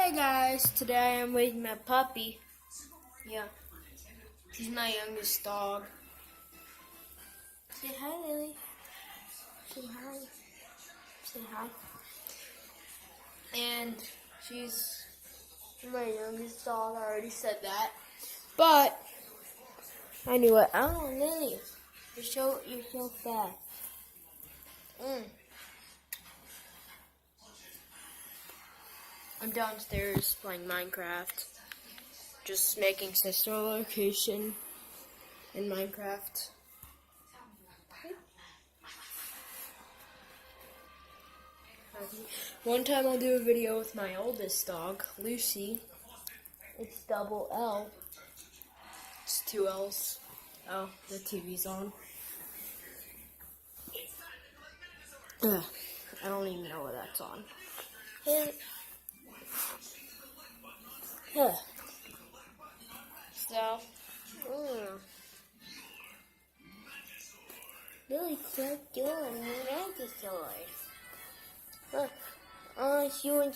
Hey guys, today I'm with my puppy. Yeah, she's my youngest dog. Say hi, Lily. Say hi. Say hi. And she's my youngest dog. I already said that. But anyway, oh Lily, you're so fat. I'm downstairs playing Minecraft. Just making sister location in Minecraft. One time I'll do a video with my oldest dog, Lucy. It's double L. It's 2 L's. Oh, the TV's on. Ugh, I don't even know what that's on. So, Really so doing dinosaurs. Look, you and